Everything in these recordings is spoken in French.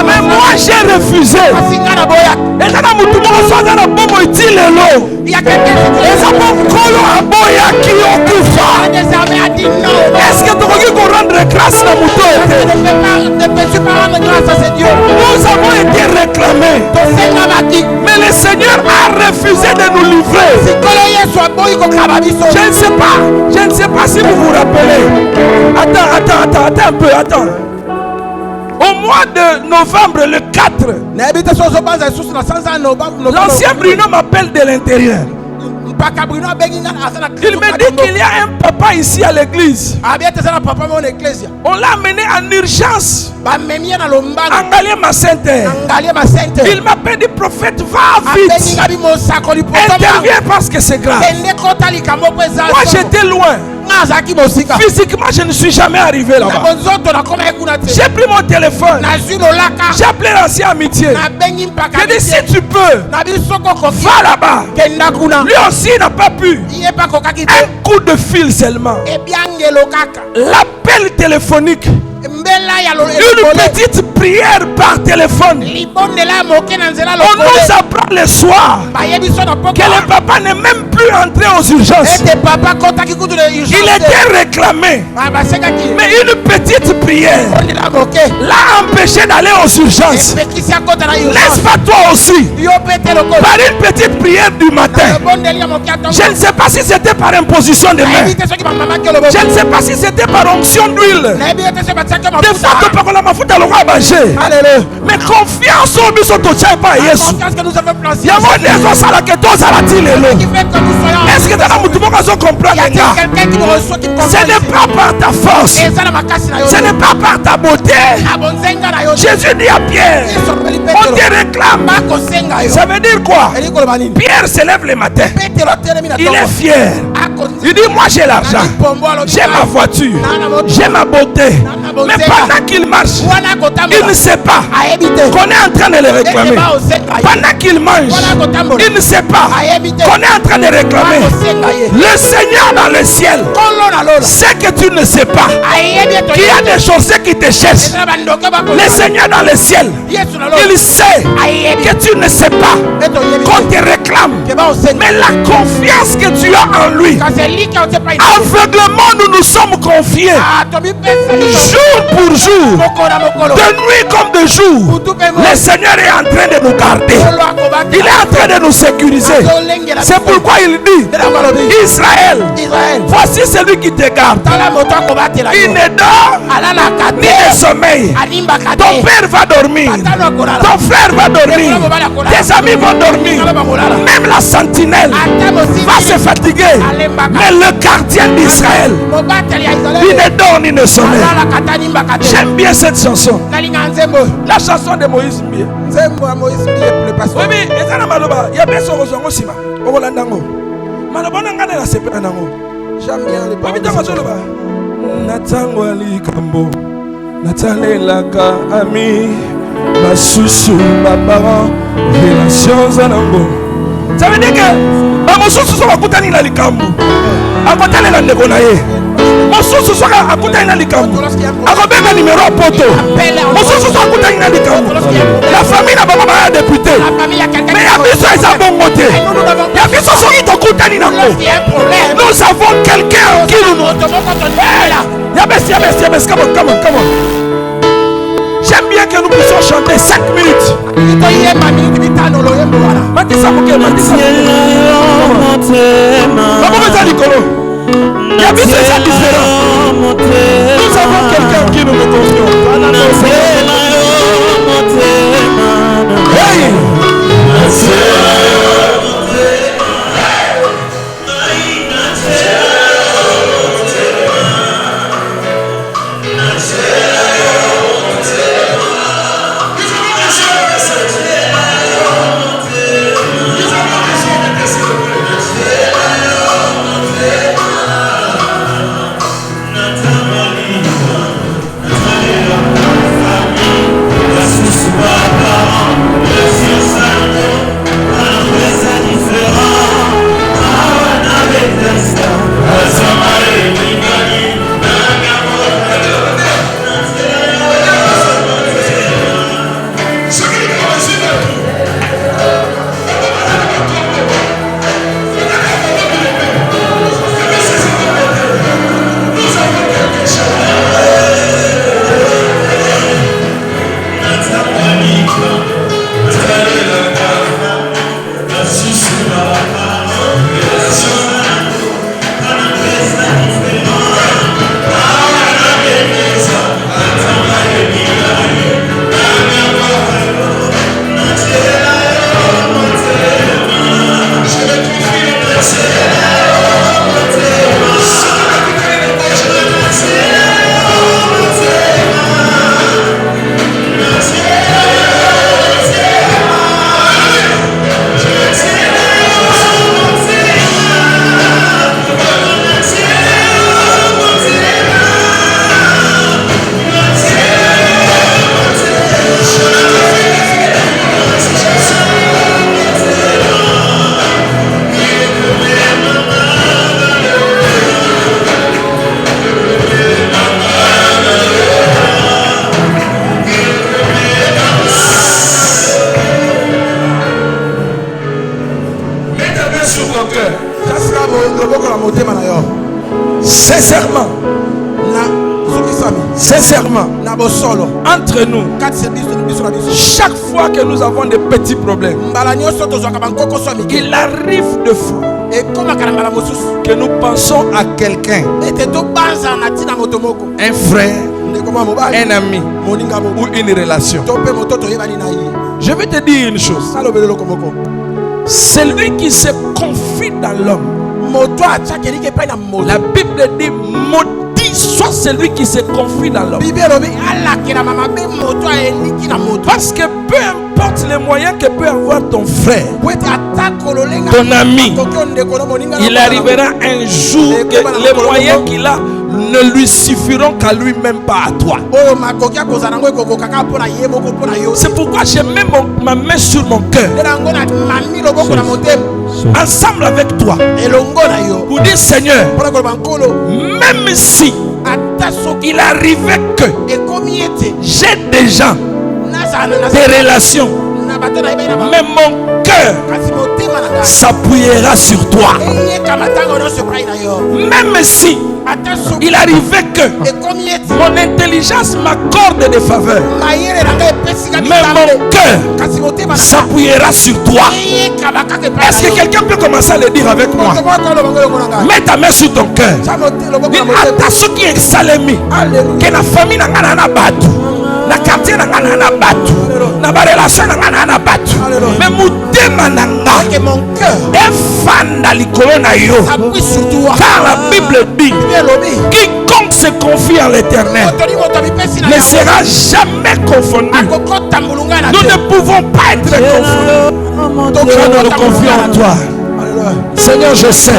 Mais moi j'ai refusé. Et là, il y a quelqu'un qui est-ce que tu veux rendre grâce à nous avons été réclamés. Mais le Seigneur a refusé de nous livrer. Je ne sais pas si vous vous rappelez. Attends un peu, attends. Au mois de novembre, le 4, l'ancien Bruno m'appelle de l'intérieur. Il me dit qu'il y a un papa ici à l'église. On l'a amené en urgence à Ngaliema Center. Il m'a dit, prophète, va vite. Interviens parce que c'est grave. Moi j'étais loin. Physiquement, je ne suis jamais arrivé là-bas. J'ai pris mon téléphone. J'ai appelé l'ancien amitié. J'ai dit, si tu peux, va là-bas. Lui aussi n'a pas pu. Un coup de fil seulement. L'appel téléphonique. Une petite prière par téléphone. On nous apprend le soir que le papa n'est même plus entré aux urgences. Il était réclamé. Mais une petite prière l'a empêché d'aller aux urgences. N'est-ce pas toi aussi? Par une petite prière du matin. Je ne sais pas si c'était par imposition de main. Je ne sais pas si c'était par onction d'huile. Des fois, tu peux la mafuta le roi manger. Mais confiance au biso to tchai pa Yesu. Ya mo nezo sala ke to sala tilelo. Est-ce que dans la mutu moko zo comprendre nga? Ce n'est pas par ta force. Ce n'est pas par ta beauté. Jésus dit à Pierre, on te réclame. Ça veut dire quoi? Pierre se lève le matin. Il est fier. Il dit, moi j'ai l'argent, j'ai ma voiture, j'ai ma beauté. Mais pendant qu'il marche, il ne sait pas qu'on est en train de le réclamer. Pendant qu'il mange, il ne sait pas qu'on est en train de réclamer. Le Seigneur dans le ciel sait que tu ne sais pas qu'il y a des choses qui te cherchent. Le Seigneur dans le ciel, il sait que tu ne sais pas qu'on te réclame. Mais la confiance que tu as en lui, aveuglement nous nous sommes confiés. Jour pour jour, de nuit comme de jour, le Seigneur est en train de nous garder. Il est en train de nous sécuriser. C'est pourquoi il dit, Israël, voici celui qui te garde. Il ne dort ni ne sommeille. Ton père va dormir, ton frère va dormir, tes amis vont dormir, même la sentinelle va se fatiguer. Mais le gardien d'Israël, il ne dort ni ne sommeille. J'aime bien cette chanson. La chanson de Moïse Mbie. Oui, mais il y a bien son rosongo sima. Ogolandango. Malabona ngane la sepena nango. J'aime bien les paroles. Natangwa likambo. Natalelaka ami. Masusu ma parent. Relations anango. Ça veut dire que Masusu so bakutani na likambo. Akotale la ndeko na ye. Mosusu soka akutani na likambo. Akobenga numéro poto. Mosusu soka akutani na likambo. La famille na baba ba député. Mais ya biso eza bongo te. Ya biso soki tokutani na ko. Nous avons quelqu'un qui nous ya besi come on. J'aime bien que nous puissions chanter 5 minutes. Matissa Moké, Matissa il y a plus de ça différent. Nous avons quelqu'un qui nous confie. Hey! entre nous, chaque fois que nous avons des petits problèmes, il arrive de fois que nous pensons à quelqu'un, un frère, un ami ou une relation. Je vais te dire une chose. Celui qui se confie dans l'homme, la Bible dit maudit soit celui qui se confie dans l'homme. Parce que peu importe les moyens que peut avoir ton frère, ton ami, il arrivera un jour que les moyens qu'il a ne lui suffiront qu'à lui-même, pas à toi. C'est pourquoi je mets ma main sur mon cœur, ensemble avec toi, pour dire Seigneur, même si il arrivait que j'ai des gens, des relations, mais mon cœur s'appuiera sur toi. Même si il arrivait que mon intelligence m'accorde des faveurs, mais mon cœur s'appuiera sur toi. Est-ce que quelqu'un peut commencer à le dire avec moi? Mets ta main sur ton cœur. Qui est salemi, que la famille n'a pas battu, la quartier n'a pas battu, la relation n'a pas battu, mais que mon cœur est fan d'Alikolonayo. Car la Bible dit quiconque se confie en l'Éternel ne sera jamais confondu. Nous ne pouvons pas être confondus. Donc nous nous confions en toi. Seigneur, je sais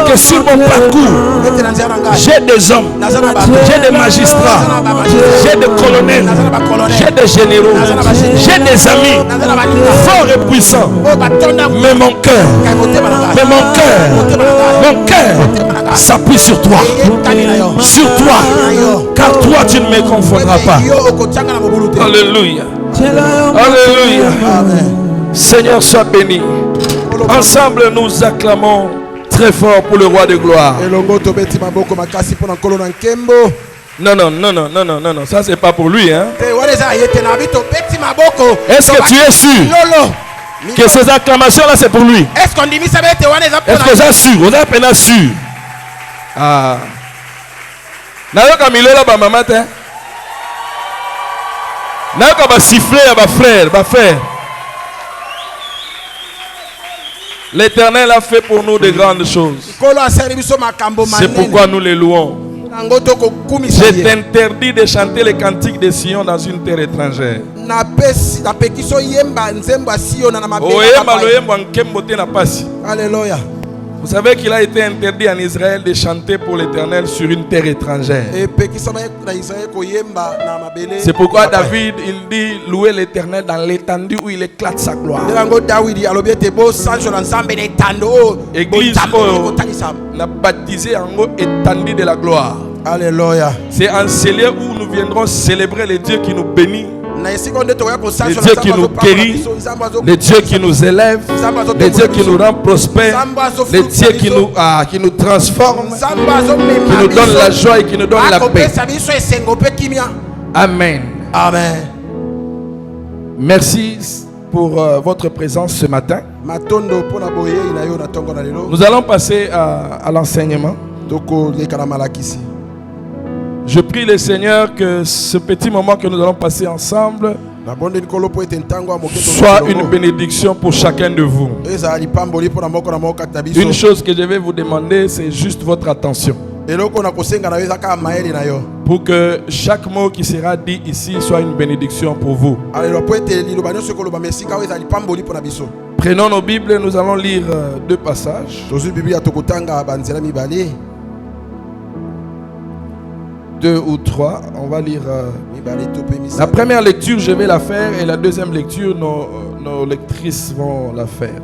que sur mon parcours, j'ai des hommes, j'ai des magistrats, j'ai des colonels, j'ai des généraux, j'ai des amis forts et puissants. Mais mon cœur s'appuie sur toi. Sur toi. Car toi, tu ne me confondras pas. Alléluia. Alléluia. Seigneur, sois béni. Ensemble, nous acclamons très fort pour le roi de gloire. Non, ça c'est pas pour lui, hein. Est-ce que tu es sûr que ces acclamations là c'est pour lui? Est-ce que vous êtes sûr? Vous êtes peine sûr? Ah. Nayoka milela ba maman te. Nayoka ba siffler ba frère. L'Éternel a fait pour nous de grandes choses. C'est pourquoi nous les louons. Je t'interdis de chanter les cantiques de Sion dans une terre étrangère. Alléluia. Vous savez qu'il a été interdit en Israël de chanter pour l'Éternel sur une terre étrangère. C'est pourquoi David, il dit louer l'Éternel dans l'étendue où il éclate sa gloire. Église n'a baptisé en haut étendue de la gloire. Alléluia. C'est en ce lieu où nous viendrons célébrer le Dieu qui nous bénit, le Dieu qui nous guérit, le Dieu qui nous élève, le Dieu qui nous rend prospères, le Dieu qui nous transforme, qui nous donne la joie et qui nous donne la paix. Amen. Amen. Merci pour votre présence ce matin. Nous allons passer à l'enseignement. Je prie le Seigneur que ce petit moment que nous allons passer ensemble soit une bénédiction pour chacun de vous. Une chose que je vais vous demander, c'est juste votre attention. Pour que chaque mot qui sera dit ici soit une bénédiction pour vous. Prenons nos Bibles, nous allons lire deux passages. 2 ou 3, on va lire la première lecture, je vais la faire, et la deuxième lecture, nos lectrices vont la faire.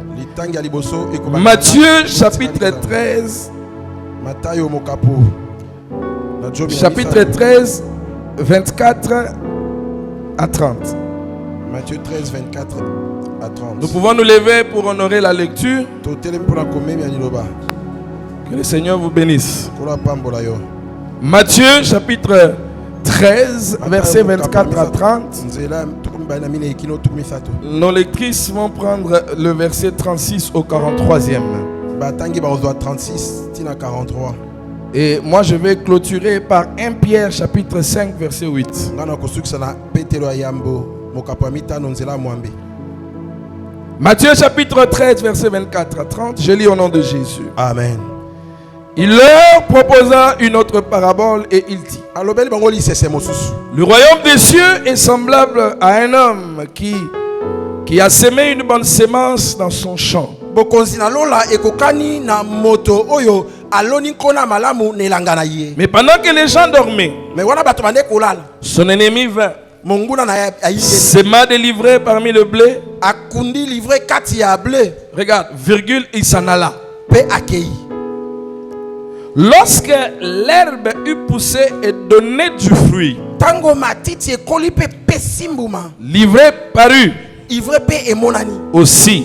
Matthieu chapitre 13, chapitre 13, 24 à 30. Matthieu 13, 24 à 30. Nous pouvons nous lever pour honorer la lecture. Que le Seigneur vous bénisse. Matthieu chapitre 13, versets 24 à 30. Nos lectrices vont prendre le verset 36 au 43e. Et moi je vais clôturer par 1 Pierre chapitre 5 verset 8. Matthieu chapitre 13 verset 24 à 30. Je lis au nom de Jésus. Amen. Il leur proposa une autre parabole et il dit: le royaume des cieux est semblable à un homme qui a semé une bonne sémence dans son champ. Mais pendant que les gens dormaient, son ennemi vint, sema délivré parmi le blé. Regarde, virgule, il s'en alla. Lorsque l'herbe eut poussé et donné du fruit, l'ivraie parut aussi.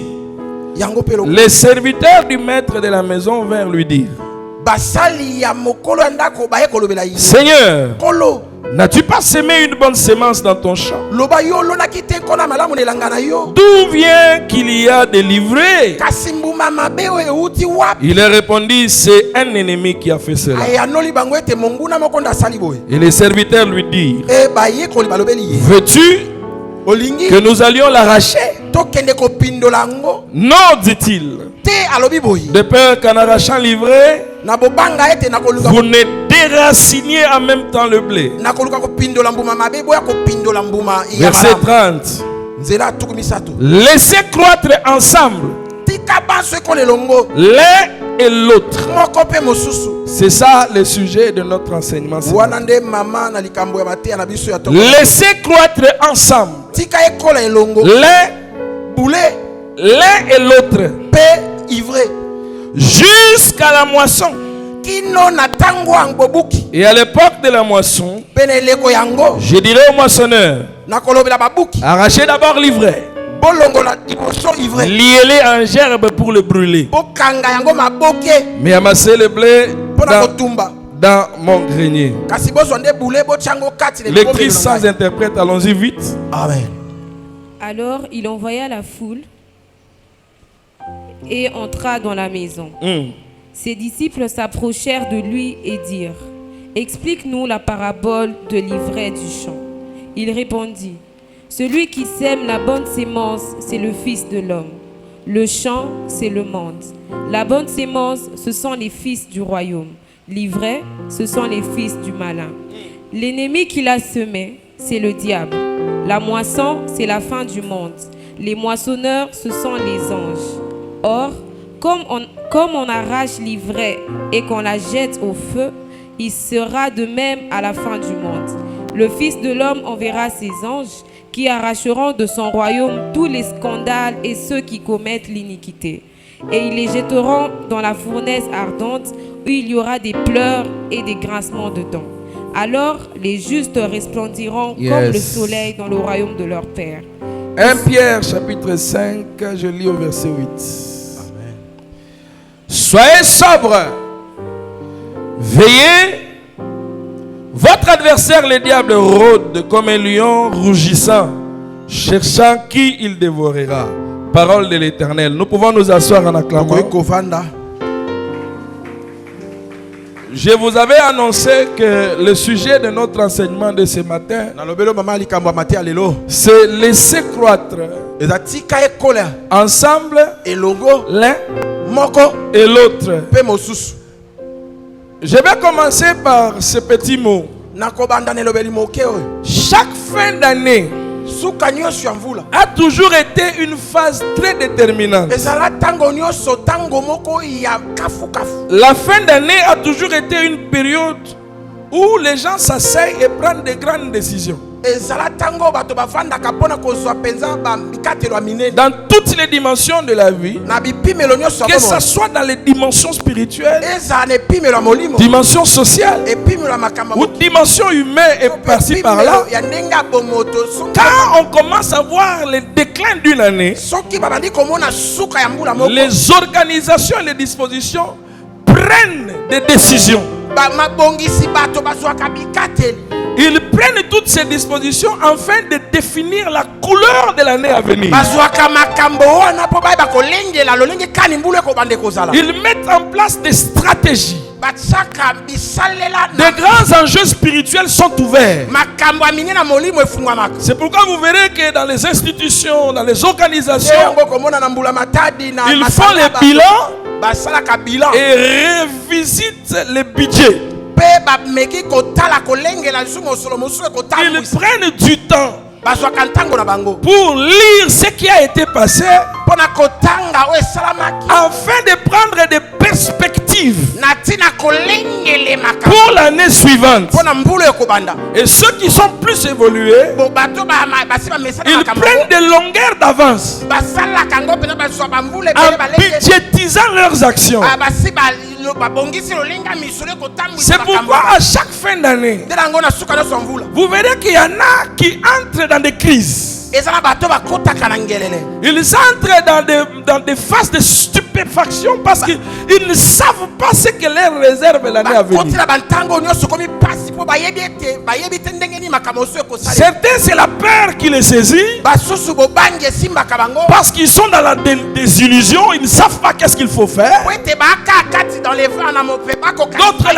Les serviteurs du maître de la maison vinrent lui dire: Seigneur, n'as-tu pas semé une bonne sémence dans ton champ? D'où vient qu'il y a des livrées? Il leur répondit: c'est un ennemi qui a fait cela. Et les serviteurs lui dirent: veux-tu que nous allions l'arracher? Non, dit-il, de peur qu'en arrachant l'ivraie, vous ne déraciniez en même temps le blé. Verset 30. Laissez croître ensemble l'un et l'autre. C'est ça le sujet de notre enseignement. Laissez croître ensemble l'un et l'autre jusqu'à la moisson. Et à l'époque de la moisson, je dirais au moissonneur: arrachez d'abord l'ivraie, liez-les en gerbe pour le brûler, mais amassez le blé dans mon grenier. Lectrice sans interprète, allons-y vite. Amen. Alors il envoya la foule et entra dans la maison. Ses disciples s'approchèrent de lui et dirent: explique-nous la parabole de l'ivraie du champ. Il répondit: celui qui sème la bonne sémence, c'est le Fils de l'homme. Le champ, c'est le monde. La bonne sémence, ce sont les fils du royaume. L'ivraie, ce sont les fils du malin. L'ennemi qui l'a semé, c'est le diable. La moisson, c'est la fin du monde. Les moissonneurs, ce sont les anges. Or, comme on arrache l'ivraie et qu'on la jette au feu, il sera de même à la fin du monde. Le Fils de l'homme enverra ses anges qui arracheront de son royaume tous les scandales et ceux qui commettent l'iniquité. Et ils les jetteront dans la fournaise ardente où il y aura des pleurs et des grincements de dents. Alors les justes resplendiront comme le soleil dans le royaume de leur Père. 1 Pierre chapitre 5, je lis au verset 8. Amen. Soyez sobres, veillez. Votre adversaire le diable rôde comme un lion rougissant, cherchant qui il dévorera. Parole de l'Éternel. Nous pouvons nous asseoir en acclamant. Je vous avais annoncé que le sujet de notre enseignement de ce matin, c'est laisser croître ensemble l'un et l'autre. Je vais commencer par ce petit mot. Chaque fin d'année a toujours été une phase très déterminante. La fin d'année a toujours été une période où les gens s'asseyent et prennent de grandes décisions. Dans toutes les dimensions de la vie, que ce soit dans les dimensions spirituelles, dimension sociale ou dimension humaine et par-ci par-là, quand on commence à voir le déclin d'une année, les organisations et les dispositions prennent des décisions. Ils prennent toutes ces dispositions afin de définir la couleur de l'année à venir. Ils mettent en place des stratégies. De grands enjeux spirituels sont ouverts. C'est pourquoi vous verrez que dans les institutions, dans les organisations, ils font les bilans et revisitent les budgets. Ils prennent du temps pour lire ce qui a été passé afin de prendre des perspectives pour l'année suivante. Et ceux qui sont plus évolués, ils prennent des longueurs d'avance en budgétisant leurs actions. C'est pourquoi à chaque fin d'année, vous verrez qu'il y en a qui entrent dans des crises. Ils entrent dans des phases de stupéfaction parce qu'ils ne savent pas ce que leur réserve l'année à venir. Certains, c'est la peur qui les saisit parce qu'ils sont dans la désillusion, ils ne savent pas qu'est-ce qu'il faut faire. D'autres,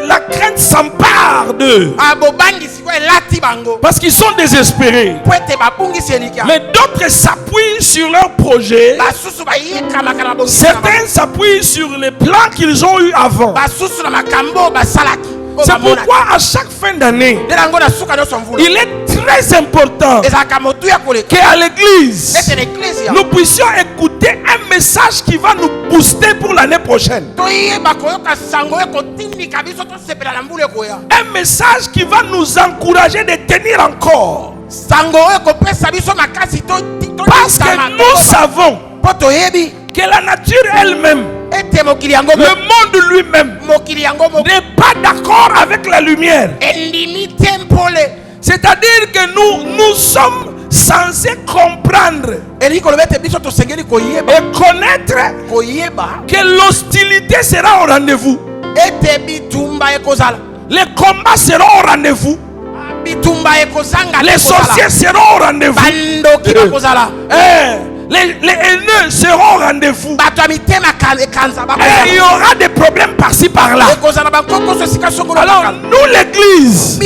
la crainte s'empare d'eux parce qu'ils sont désespérés. Mais d'autres s'appuient sur leur projet. Certains s'appuient sur les plans qu'ils ont eu avant. C'est pourquoi à chaque fin d'année, il est très important qu'à l'église, nous puissions écouter un message qui va nous booster pour l'année prochaine. Un message qui va nous encourager de tenir encore. Parce que nous savons que la nature elle-même, le monde lui-même n'est pas d'accord avec la lumière. C'est-à-dire que nous sommes censés comprendre et connaître que l'hostilité sera au rendez-vous. Les combats seront au rendez-vous. Les sorciers seront au rendez-vous. Les haineux seront au rendez-vous. Et il y aura des problèmes par-ci par-là. Alors nous l'église,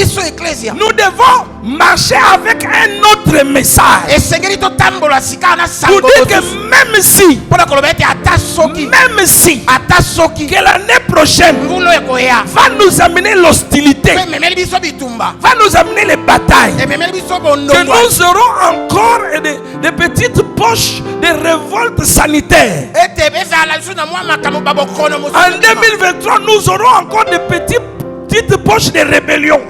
nous devons marcher avec un autre message. Pour dire que même si que l'année prochaine va nous amener l'hostilité, va nous amener les batailles, que nous aurons encore des petites poches de révolte sanitaire. En 2023, nous aurons encore des petites poches de rébellion.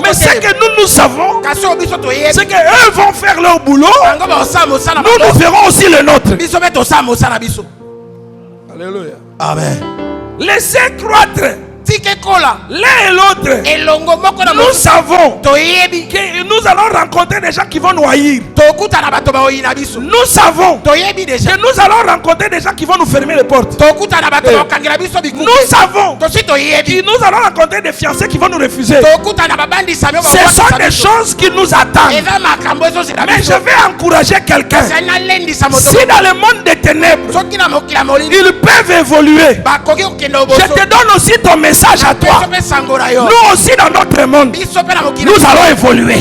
Mais ce que nous savons, c'est qu'eux vont faire leur boulot. Nous ferons aussi le nôtre. Alléluia. Amen. Laissez croître l'un et l'autre. Nous savons que nous allons rencontrer des gens qui vont nous haïr. Nous savons que nous allons rencontrer des gens qui vont nous fermer les portes. Nous savons que nous allons rencontrer des fiancés qui vont nous refuser. Ce sont des choses qui nous attendent. Mais je vais encourager quelqu'un. Si dans le monde des ténèbres ils peuvent évoluer, je te donne aussi ton message à toi. Nous aussi dans notre monde, nous allons évoluer.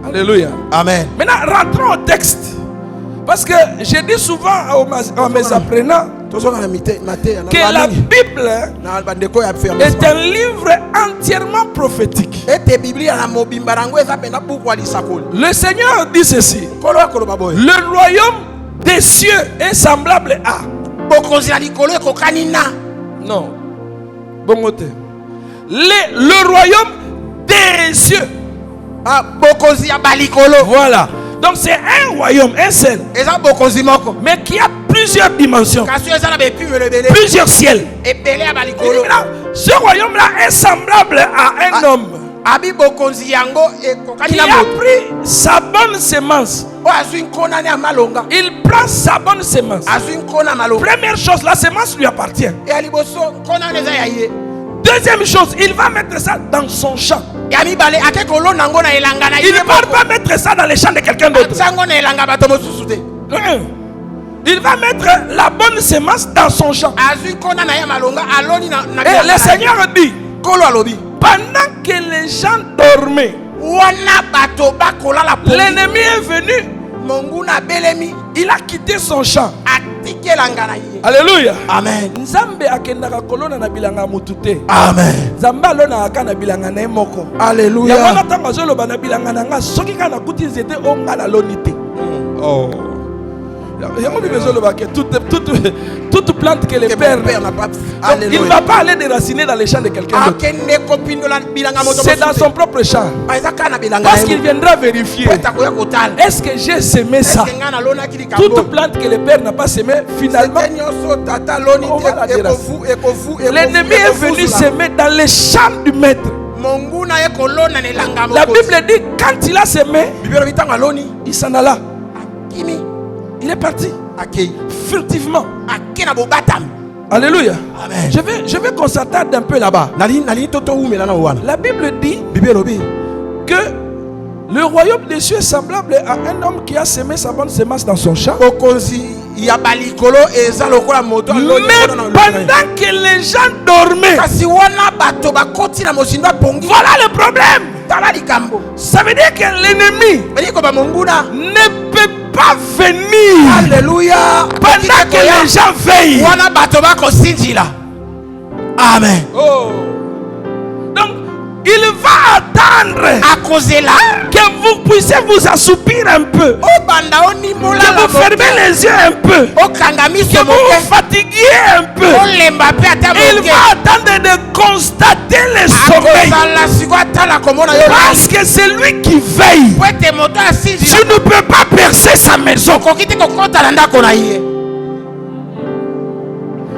Alléluia. Amen. Maintenant rentrons au texte. Parce que je dis souvent à mes apprenants que la Bible est un livre entièrement prophétique. Le Seigneur dit ceci: le royaume des cieux est semblable à... Non. Le royaume des cieux. Voilà. Donc c'est un royaume, un seul. Mais qui a plusieurs dimensions. Plusieurs ciels. Ce royaume-là est semblable à un homme qui a pris sa bonne semence. Il prend sa bonne semence. Première chose, la semence lui appartient. Deuxième chose, il va mettre ça dans son champ. Il ne va pas mettre ça dans les champs de quelqu'un d'autre. Il va mettre la bonne semence dans son champ. Et le Seigneur dit, pendant que les gens dormaient, l'ennemi est venu. Il a quitté son champ. Alléluia. Amen. Nzambe akendaka kolona na bilanga mutute. Amen. Nzamba lona akana bilanga na moko. Alléluia. Ya wana tanga zolo bana bilanga na nga soki kana kuti nzete o ngala lonite. Oh. Toute plante que le Père n'a pas. Il ne va pas aller déraciner dans les champs de quelqu'un d'autre. C'est dans son propre champ. Parce qu'il viendra vérifier. Est-ce que j'ai semé ça? Toute plante que le Père n'a pas semé, finalement, l'ennemi est venu semer dans les champs du maître. La Bible dit quand il a semé, il s'en alla. Il est parti furtivement. Alléluia. Amen. Je vais qu'on s'attarde un peu là-bas. La Bible dit que le royaume des cieux est semblable à un homme qui a semé sa bonne semence dans son champ. Mais pendant que les gens dormaient, voilà le problème. Ça veut dire que l'ennemi ne peut pas venir. Alléluia. Pendant que les gens veillent. Amen. Oh. Donc, il va attendre que vous puissiez vous assoupir un peu, que vous fermez les yeux un peu, que vous vous fatiguiez un peu. Il va attendre de constater le sommeil, parce que c'est lui qui veille. Tu ne peux pas percer sa maison.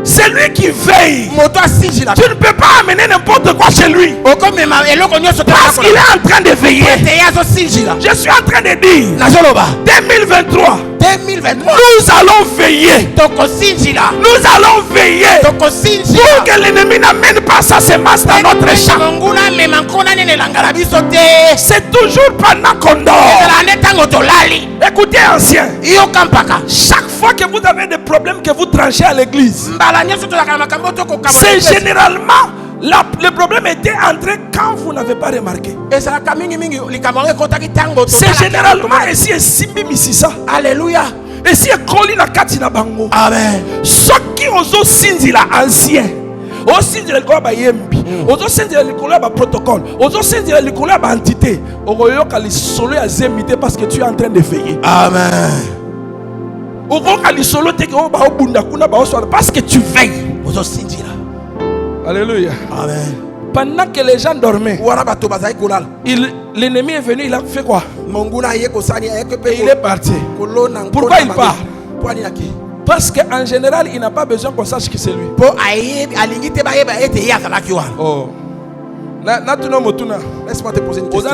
C'est lui qui veille. Tu ne peux pas amener n'importe quoi chez lui, parce qu'il est en train de veiller. Je suis en train de dire 2023, nous allons veiller. Nous allons veiller pour que l'ennemi n'amène pas sa semence dans notre champ. C'est toujours pendant qu'on dort. Écoutez, anciens, chaque fois que vous avez des problèmes que vous tranchez à l'église, c'est généralement le problème était entré quand vous n'avez pas remarqué. C'est généralement ici et Simbi Misisa. Alléluia. Et si Colina Katina Bango. Amen. Ce qui oso sinzi la ancien. Au sinzi le kola ba yembi. Ozo sinzi le kola ba protocole. Ozo sinzi le kola ba entité. Oroyo kali solo ya zemité parce que tu es en train de veiller. Amen. Oroyo kali solo te ko ba obunda kuna ba oswa parce que tu veilles. Ozo sinzi la. Alléluia. Amen. Pendant que les gens dormaient, l'ennemi est venu, il a fait quoi? Il est parti. Pourquoi il part? Parce qu'en général, il n'a pas besoin qu'on sache qui c'est lui. Oh. Laisse-moi te poser une question.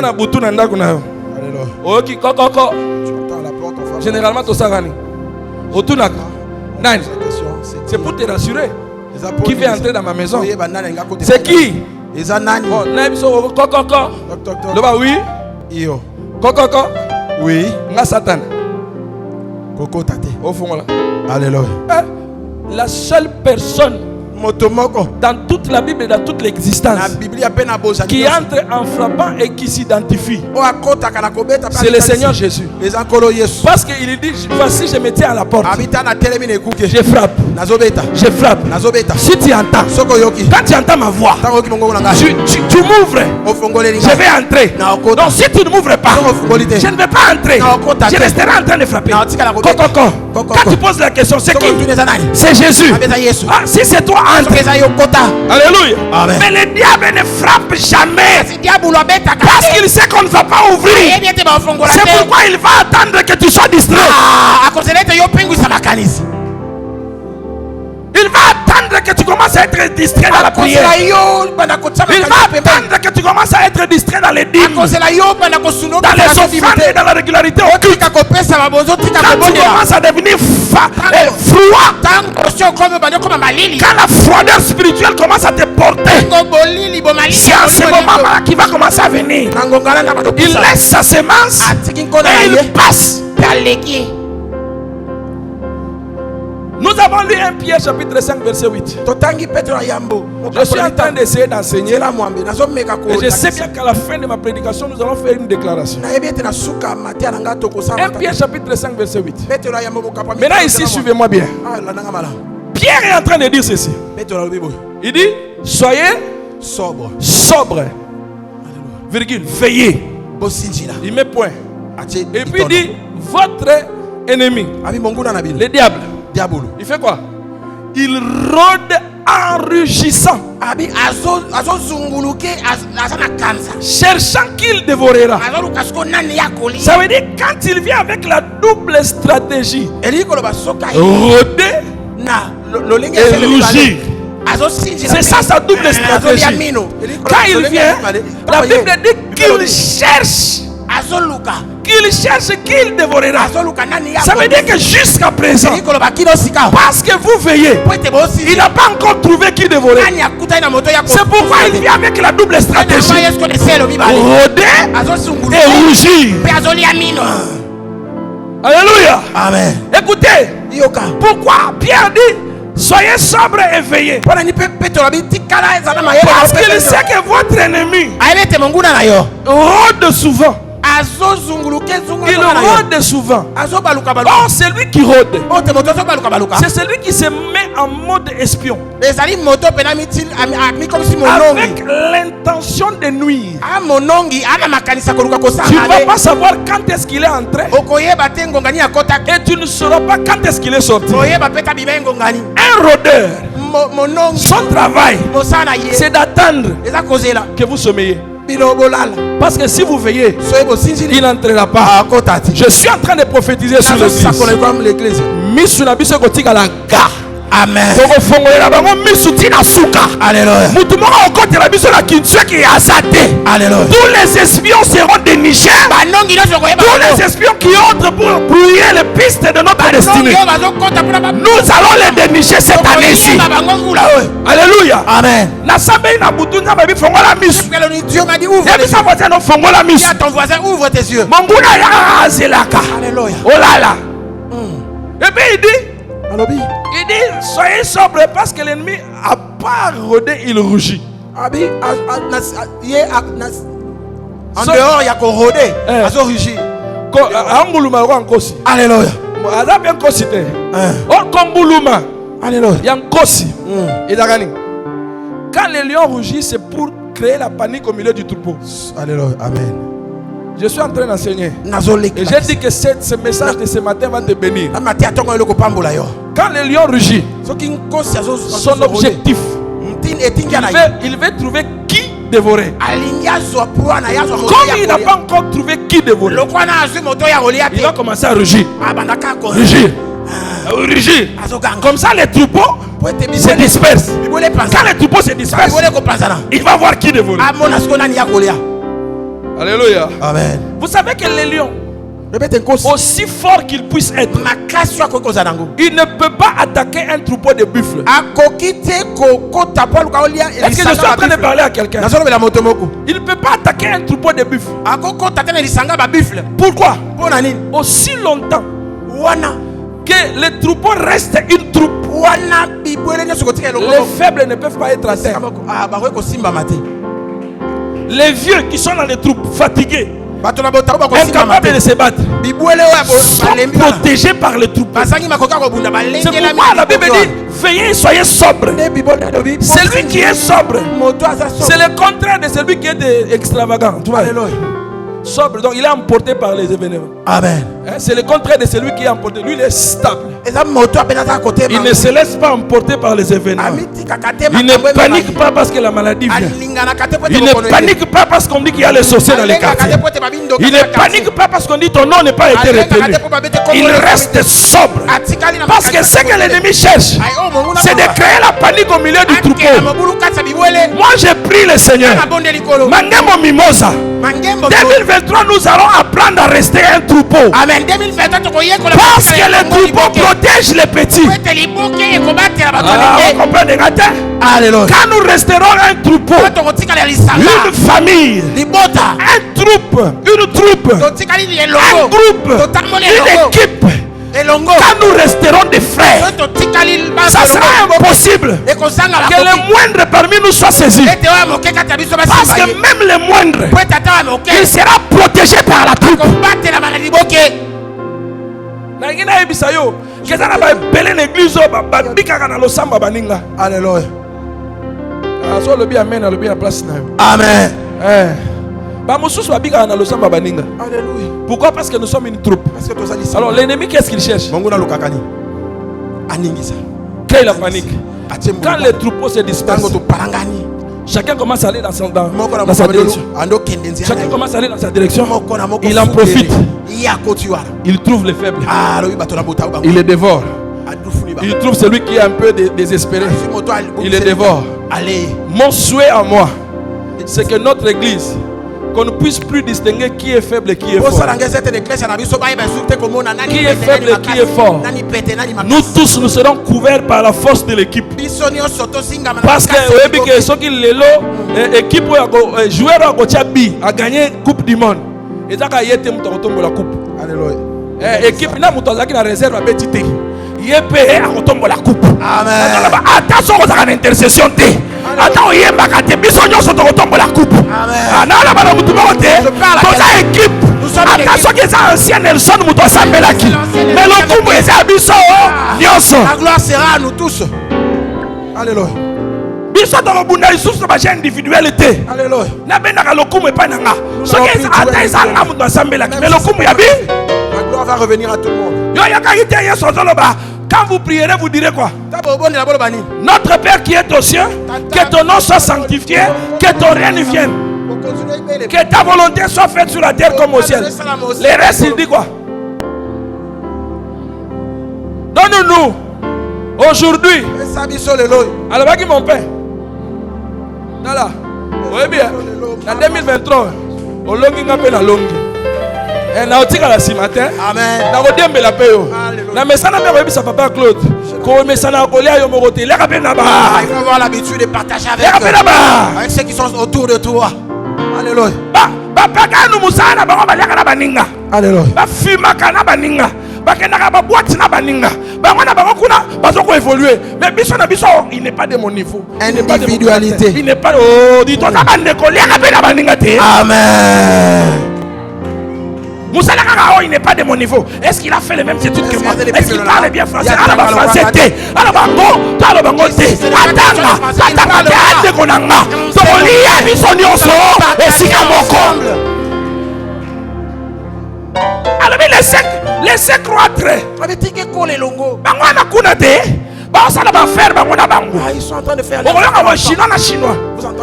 Généralement, c'est pour te rassurer. Qui veut entrer dans ma maison? C'est qui? Oh, oui. Oui. Satan. Coco tate. Au fond là. Alléluia. La seule personne dans toute la Bible et dans toute l'existence qui entre en frappant et qui s'identifie, c'est le Seigneur Jésus. Parce qu'il dit, voici je me tiens à la porte, je frappe, je frappe. Si tu entends, quand tu entends ma voix, tu m'ouvres, je vais entrer. Donc si tu ne m'ouvres pas, je ne vais pas entrer, je resterai en train de frapper. Quand tu poses la question, c'est qui? C'est Jésus. Ah, si c'est toi, entre. Alléluia. Amen. Mais le diable ne frappe jamais, parce qu'il sait qu'on ne va pas ouvrir. C'est pourquoi il va attendre que tu sois distrait. Il va attendre que tu commences à être distrait dans la prière. Il va attendre que tu commences à être distrait dans les dîmes, dans les offrandes et dans la régularité au culte. Quand tu commences à devenir froid, quand la froideur spirituelle commence à te porter, c'est à ce moment-là qu'il va commencer à venir. Il laisse sa semence et il passe. Nous avons lu 1 Pierre chapitre 5 verset 8. Je suis en train d'essayer d'enseigner et je sais bien qu'à la fin de ma prédication nous allons faire une déclaration. 1 Pierre chapitre 5 verset 8. Maintenant ici suivez-moi bien. Pierre est en train de dire ceci. Il dit soyez sobre, virgule, veillez. Il met point. Et puis il dit votre ennemi, le diable, il fait quoi? Il rôde en rugissant, cherchant qu'il dévorera. Ça veut dire quand il vient avec la double stratégie, rôder et rougir. C'est ça sa double stratégie. Quand il vient, la Bible dit qu'il cherche, qu'il dévorera. Ça veut dire que jusqu'à présent, parce que vous veillez, il n'a pas encore trouvé qui dévorer. C'est pourquoi il vient avec la double stratégie, rôder et rougir. Alléluia. Amen. Écoutez, pourquoi Pierre dit soyez sobre et veillez? Parce qu'il sait que votre ennemi rôde souvent. Il rôde souvent. Or, c'est lui qui rôde. C'est celui qui se met en mode espion, avec l'intention de nuire. Tu ne vas pas savoir quand est-ce qu'il est entré, et tu ne sauras pas quand est-ce qu'il est sorti. Un rôdeur, son travail, c'est d'attendre que vous sommeillez. Parce que si vous veillez, il n'entrera pas. Je suis en train de prophétiser sur l'église. Amen. Alléluia. Tous les espions seront dénichés. Tous les espions qui entrent pour brouiller les pistes de notre destinée, nous allons les dénicher cette année-ci. Alléluia. Amen. Ton voisin, ouvre tes yeux. Alléluia. Oh là là. Et puis il dit soyez sobre parce que l'ennemi a pas rôdé, il rougit. En dehors, il y a qu'on rôdé, il rugit. Alléluia. Alléluia. Quand les lions rugissent, c'est pour créer la panique au milieu du troupeau. Alléluia. Amen. Je suis en train d'enseigner. Et j'ai dit que ce message de ce matin va te bénir. Quand le lion rugit, son objectif, il veut trouver qui dévorer. Comme il n'a pas encore trouvé qui dévorer, il va commencer à rugir. Rugir. Comme ça, les troupeaux se dispersent. Quand les troupeaux se dispersent, il va voir qui dévorer. Alléluia. Amen. Vous savez que les lions, aussi fort qu'ils puissent être, il ne peut pas attaquer un troupeau de buffles. Est-ce que je suis en train de parler à quelqu'un? Il ne peut pas attaquer un troupeau de buffles. Pourquoi? Aussi longtemps que le troupeau reste une troupe, les faibles ne peuvent pas être atteints. Les vieux qui sont dans les troupes, fatigués, incapables de se battre, sont protégés par les troupes. C'est pourquoi la Bible dit veillez et soyez sobre. Celui qui est sobre, c'est le contraire de celui qui est extravagant. Tu vois? Sobre, donc il est emporté par les événements. Amen. C'est le contraire de celui qui est emporté. Lui, il est stable. Il ne se laisse pas emporter par les événements. Il ne panique pas parce que la maladie vient. Il ne panique pas parce qu'on dit qu'il y a les sorciers dans les quartiers. Il ne panique pas parce qu'on dit ton nom n'est pas été retenu. Il reste sobre. Parce que ce que l'ennemi cherche, c'est de créer la panique au milieu du troupeau. Moi j'ai prié le Seigneur. Mangemo Mimosa. 2023, nous allons apprendre à rester un troupeau. Parce que le troupeau protège les petits. Vous comprenez? Quand nous resterons un troupeau, une famille, un troupe, une troupe, un groupe, une équipe, quand nous resterons des frères, ça sera impossible que le moindre parmi nous soit saisi. Parce que même le moindre, il sera protégé par la troupe. Amen. Pourquoi? Parce que nous sommes une troupe. Alors l'ennemi, qu'est-ce qu'il cherche? Quelle est la panique? Quand les troupeaux se dispersent, chacun commence à aller dans sa direction. Chacun commence à aller dans sa direction. Il en profite. Il trouve les faibles. Il les dévore. Il trouve celui qui est un peu désespéré. Il les dévore. Mon souhait à moi, c'est que notre église, qu'on ne puisse plus distinguer qui est faible et qui est fort. Qui est faible et qui est fort. Nous tous, nous serons couverts par la force de l'équipe. Parce que ceux qui l'équipe joueur a gagné la Coupe du Monde. Et ça a été la coupe. Équipe n'a pas la réserve à Betité. Il est payé à retomber la coupe. Attention aux intercessions. Attends, il y a une la coupe. Équipe. Attention qu'ils sont anciens Nelson Mouton Sambelaki. Mais le coup est abisso. La gloire sera à nous tous. Alléluia. Biso dans le bunda isusu ba individualité. Alléluia. Na benaka lokumu epa nanga. Soki ata ezanga mutu asambelaki. Mais lokumu ya bi. La gloire va revenir à tout le monde. Yo yakaki te yeso zoloba. Quand vous prierez, vous direz quoi? Notre Père qui est aux cieux, que ton nom soit sanctifié, que ton règne vienne, que ta volonté soit faite sur la terre comme au ciel. Les restes, il dit quoi? Donne-nous aujourd'hui. Alors, mon Père. Voilà. Vous voyez bien, en 2023, on l'a mis la longue. Na otika la ce matin. Amen. Na kodembe la payo. Na mesana me koyebisa papa Claude. Ko mesana kolia yo mokote. Il faut avoir l'habitude de partager avec ceux qui sont autour de toi. Alléluia. Papa nous musana ba ba na baninga. Alléluia. Ba fima kana baninga. Ba kena ba boîte na baninga. Ba ngona ba kuna ba zo ko évoluer. Mais biso na biso, il n'est pas de mon niveau. Individualité. Il n'est pas dit toi na bandeko lia na baninga te. Amen. Moussa il n'est pas de mon niveau. Est-ce qu'il a fait les mêmes études que moi? Est-ce qu'il parle bien français? Alors français té. Alors bango, talo bango té. Atanga, atanga té ate konanga. Tolia bisonyoso esika moko. Alors laissez croître. Bango na kuna té. Ils sont en train de faire chinois na chinois.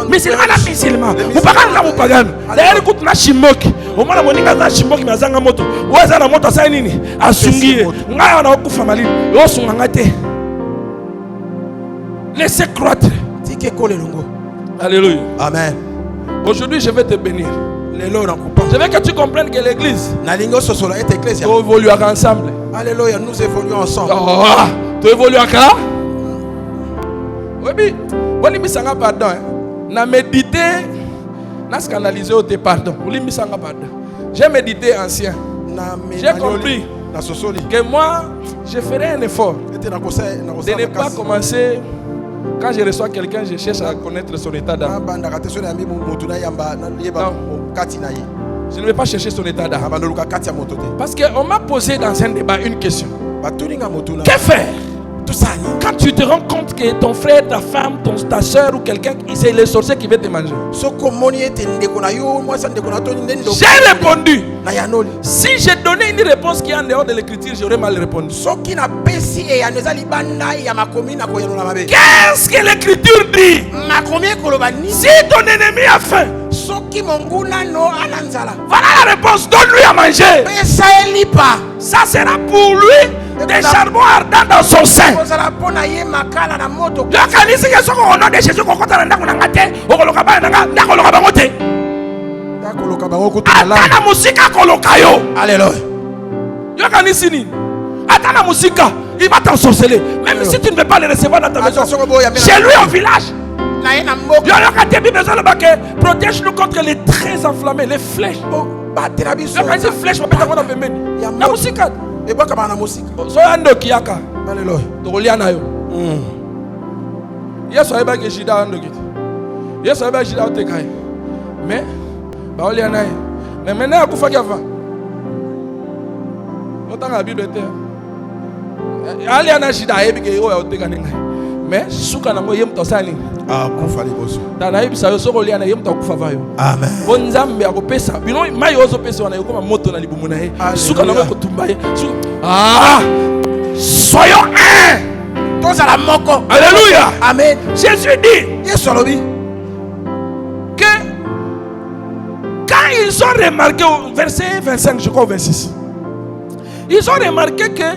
Musulman na musulman. Mupagan na mupagan. D'ailleurs écoute na chimoki. Au moins la moninga na chimoki na zanga moto. Oza na moto sa nini? Asungi. Ngaya na okufa malini. Yo sunga te. Laissez croître. Alléluia. Amen. Aujourd'hui je vais te bénir. Je veux que tu comprennes que l'église évolue ensemble. Alléluia, nous évoluons ensemble. Tu évolues encore? Oui, bon, pardon. Na médité, na scandalisé au pardon. J'ai médité ancien. J'ai compris que moi, je ferai un effort de ne pas commencer. Quand je reçois quelqu'un, je cherche à connaître son état d'âme. Je ne vais pas chercher son état d'âme. Parce qu'on m'a posé dans un débat une question. Que faire Quand tu te rends compte que ton frère, ta femme, ta soeur ou quelqu'un, c'est le sorcier qui veut te manger. J'ai répondu. Si j'ai donné une réponse qui est en dehors de l'écriture, j'aurais mal répondu. Qu'est-ce que l'écriture dit? Si ton ennemi a faim, voilà la réponse, donne-lui à manger. Ça sera pour lui des charbons ardents dans son sein. Il va t'ensorceler. Même si tu ne veux pas le recevoir dans ta maison, chez lui au village. Protège-nous contre les traits enflammés, les flèches. Flèches, mais suka nango yem tosani ah kufa liboso tana yebisa yo soko liana yem tokufa vayo amen bonzambe akopesa bino mai ozo pesa wana yokoma moto na libumu na ye suka nango kotumba ye ah soyons un tous à la moko. Alléluia amen. Jésus dit yesolobi que quand ils ont remarqué au verset 25 je crois 26 ils ont remarqué que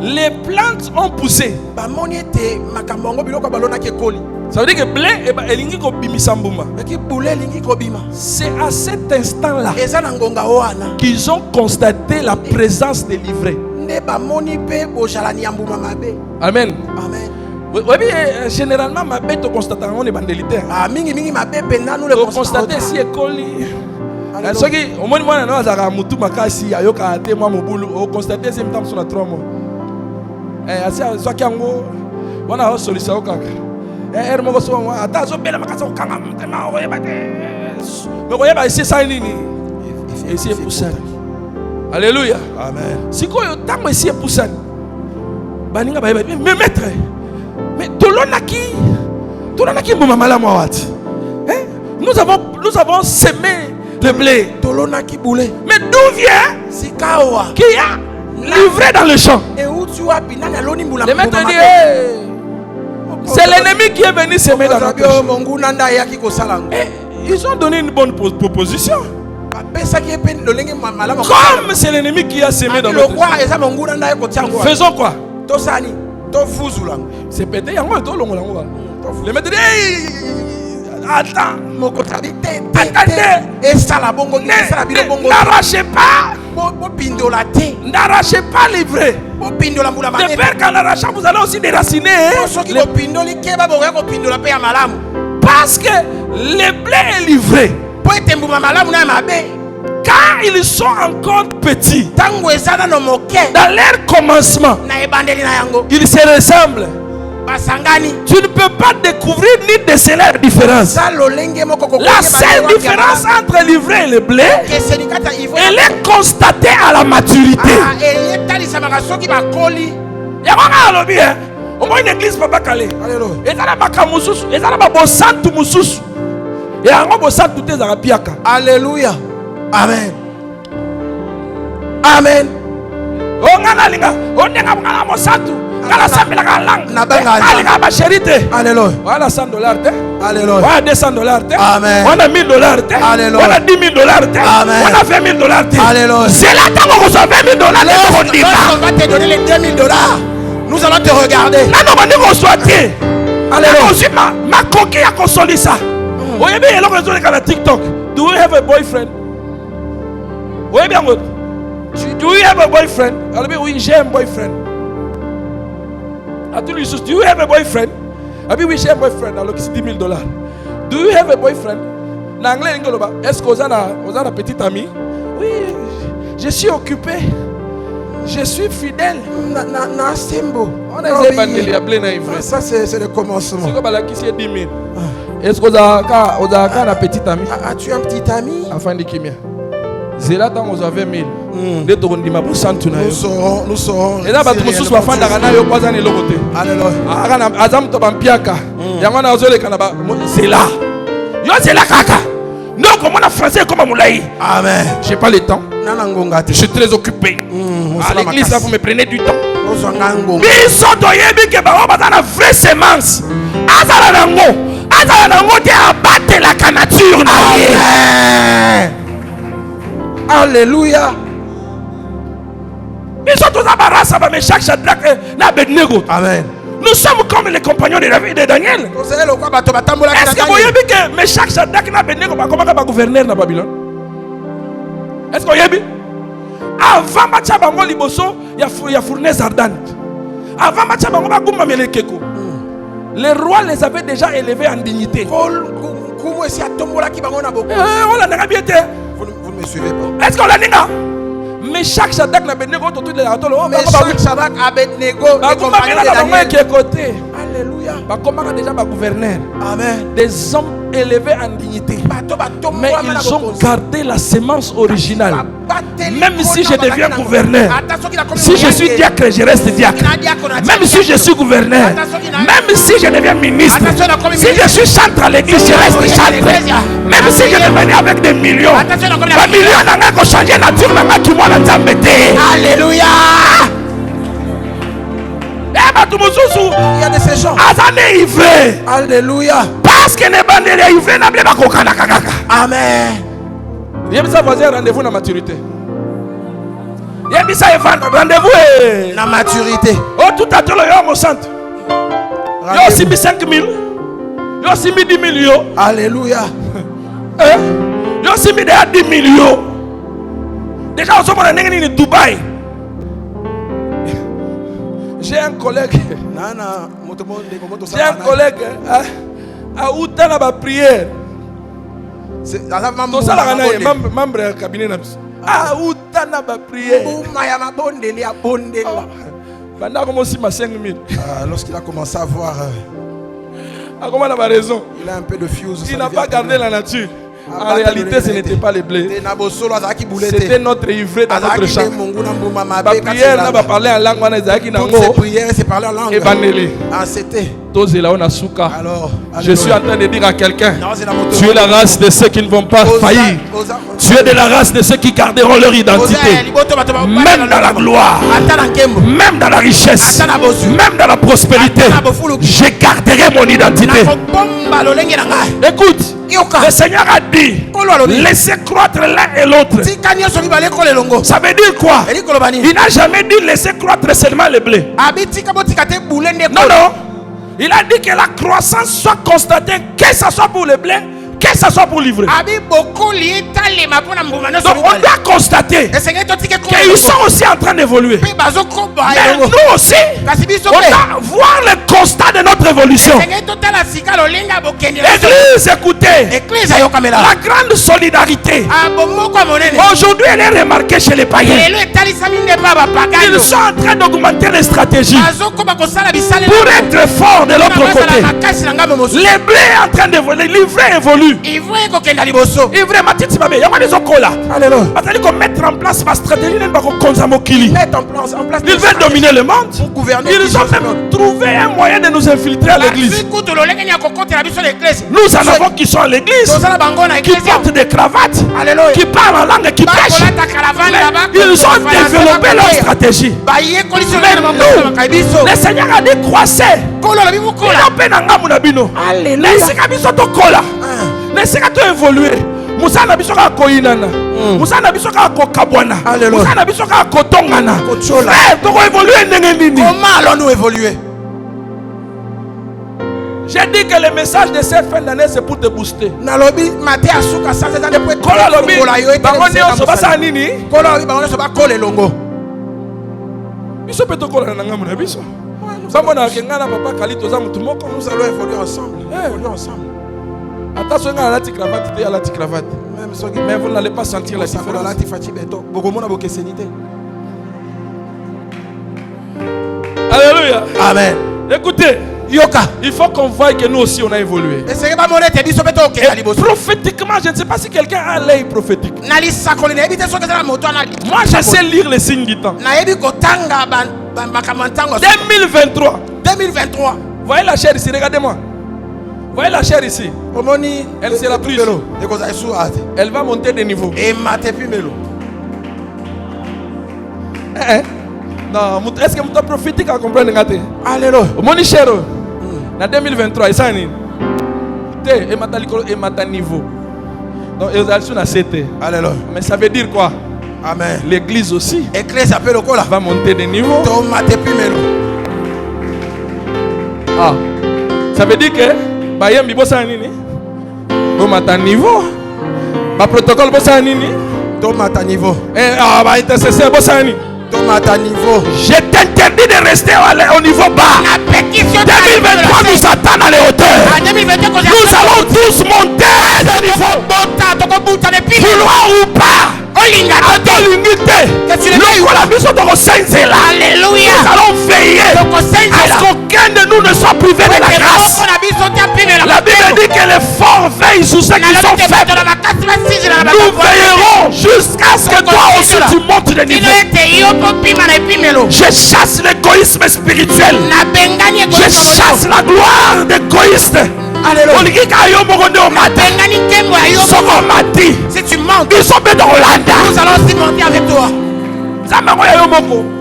les plantes ont poussé. Ça veut dire que blé c'est à cet instant-là qu'ils ont constaté la présence des livrets. Amen. Généralement, ma bête constate on est bandélitaire. Constater si école. Ce qui au moins moi non azara mutu makasi ayoka ate moi mobulu o constater c'est temps sur la 3 mois. Asa soki yango wana solution okaka moko so ata zo bela makasa okanga mtema oyeba te mais oyeba ici ça nini ici poussane. Alléluia amen. Sikoyo tango ici poussane baninga bayeba mais maître mais tolonaki mboma malamu wati nous avons semé le blé tolonaki boulé mais d'où vient sikawa qui a livré dans le champ. Le maître dit c'est l'ennemi qui est venu semer dans notre champ. Ils ont donné une bonne proposition. Comme c'est l'ennemi qui a semé dans notre champ, faisons quoi? C'est pété. Le maître dit attends, n'arrachez pas. N'arrachez pas livré. De peur qu'en arrachant vous allez aussi déraciner. Parce que le blé est livré. Quand ils sont encore petits, dans leur commencement, ils se ressemblent. Tu ne peux pas découvrir ni déceler la différence. La seule différence entre le livret et le blé, elle est constatée à la maturité. Au moins une église peut pas caler. Alléluia. Amen. Amen. Alléluia. Voilà $100. Alléluia. Voilà $200. Amen. Voilà $1000. Voilà $10 000. Voilà $20 000. Alléluia. C'est là que vous reçois $20 000. On va te donner les $2 000. Nous allons te regarder. Alléluia. Ma coquille a consolé ça. Vous avez bien le TikTok. Do you have a boyfriend? Vous avez bien. Do you have a boyfriend? Oui, j'ai un boyfriend. Do you have a boyfriend? Oui, j'ai un boyfriend. Alors c'est $10 000. Do you have a boyfriend? L'anglais, est-ce que vous avez un petit ami? Oui, je suis occupé. Je suis fidèle. Ça, c'est le commencement. Est-ce que vous avez un petit ami? As-tu un petit ami? Enfin, dis-moi. C'est là que vous avez 1000. Nous serons. Et là, c'est là. C'est là, kaka. Non, comme on a français comme Moulaï. Amen. J'ai pas le temps. Je suis très occupé. À l'église, là, vous me prenez du temps. Mais ils sont doyés que bah on va dans la vraie sémence. Azalango t'es abattre la canature. Amen. Alléluia. Ils sont tous embarrassés par mes chaque Shadrach et Abednego. Amen. Nous sommes comme les compagnons de David et Daniel. Est-ce que vous voyez que mes chaque Shadrach et Abednego va gouverner dans Babylone? Est-ce que vous voyez? Avant Macha Bango Liboso, il y a fournaise ardente. Avant Macha Bango Baguma Melekeko. Les rois les avaient déjà élevés en dignité. Vous ne me suivez pas. Est-ce qu'on l'a dit? Mais chaque Shadrach Abednego tout de la mais chaque Shadrach Abednego alléluia. Comment déjà gouverneur? Amen. Des hommes élevés en dignité. Mais ils ont gardé la sémence originale. Même si je deviens gouverneur, si je suis diacre, je reste diacre. Même si je suis gouverneur, même si je deviens ministre, si je suis chantre à l'église, je reste chantre. Même si je devenais avec des millions, des millions n'ont changé la nature, alléluia. Il y a de ces gens. Alléluia. Parce que les bandes de Ivré n'a pas kokana kakaka. Amen. Il y a besoin de rendez-vous dans maturité. Il y a besoin de rendez-vous dans maturité. Oh, tout à l'heure, mon centre. Il y a aussi mis 5 000. Il y a aussi mis 10 millions. Alléluia. Il y a aussi mis 10 millions. Déjà, on se voit dans Dubaï. J'ai un collègue. J'ai un collègue. À Outana va prière. C'est membre cabinet. À Outana va prière. Lorsqu'il a commencé à voir, il a raison. Il a un peu de fuse. Il n'a pas gardé la nature. En réalité, ce n'était pas les blés. C'était notre ivraie dans notre champ. La prière n'a pas parlé en langue. Toutes ces prières, c'est parler en langue. C'était. Alors, je suis en train de dire à quelqu'un, tu es la race de ceux qui ne vont pas faillir. Tu es de la race de ceux qui garderont leur identité. Même dans la gloire, même dans la richesse, même dans la prospérité, je garderai mon identité. Écoute, le Seigneur a dit, laissez croître l'un et l'autre. Ça veut dire quoi? Il n'a jamais dit laissez croître seulement le blé. Non, non. Il a dit que la croissance soit constatée, que ce soit pour le blé, que ce soit pour livrer. Donc on doit constater qu'ils sont aussi en train d'évoluer. Mais nous aussi, on doit voir le constat de notre évolution. L'église, écoutez, la grande solidarité. Aujourd'hui, elle est remarquée chez les païens. Ils sont en train d'augmenter les stratégies pour être forts de l'autre côté. Les blés sont en train d'évoluer, les livrets évoluent. Il veut mettre en place ma stratégie. Il veut dominer le monde. Ils ont même trouvé un moyen de nous infiltrer à l'église. Nous en avons qui sont à l'église, qui portent des cravates, qui parlent en langue, qui prêchent. Ils ont développé leur stratégie. Mais nous, le Seigneur a dit croissez. Laissez évoluer. Moussa n'a pas koinana. Moussa n'a pas kokabwana. Moussa n'a pas kotongana. Frère, tu vas évoluer. Comment allons-nous évoluer? J'ai dit que le message de cette fin d'année c'est pour te booster. Nalobi maté asuka ça c'est pour kola lobi. Bangoné on se passe à nini? Kola lobi bangoné se va coller longo. Biso peut kola na ngamu na biso. Bamona kengana papa kalito za mutu moko nous allons évoluer ensemble. Évoluer ensemble. Attention à la cravate et à la cravate. Mais vous n'allez pas sentir la différence. Alléluia. Amen. Écoutez, Yoka, il faut qu'on voie que nous aussi on a évolué. Et prophétiquement, je ne sais pas si quelqu'un a l'œil prophétique. Moi, je sais lire les signes du temps. 2023. 2023. Voyez la chair ici, regardez-moi. Voyez la chair ici. Elle sera plus. Elle va monter de niveau. Non, est-ce que vous êtes prophétique à comprendre? Alléluia. Mon cher, en 2023, et ça, et ma niveau. Donc, ils ont na CT. Alléluia. Mais ça veut dire quoi? Amen. L'église aussi va monter de niveau. Ah, ça veut dire que bayembi bossa nini? Tomata niveau. Ba protocole bossa nini? Tomata niveau. Ah, ba intercesseur bossa nini? Tomata niveau. Je t'interdis de rester au niveau bas. 2023 nous attend à la hauteur. Nous allons tous monter de niveau. Vouloir ou pas. Alléluia. Nous allons veiller à ce qu'aucun de nous ne soit privé de la grâce. La Bible dit que les forts veillent sur ceux qui sont faibles. Nous veillerons jusqu'à ce que toi aussi tu montes de niveau. Je chasse l'égoïsme spirituel. Je chasse la gloire d'égoïste. Alléluia. Si tu montes, nous allons aussi monter avec toi.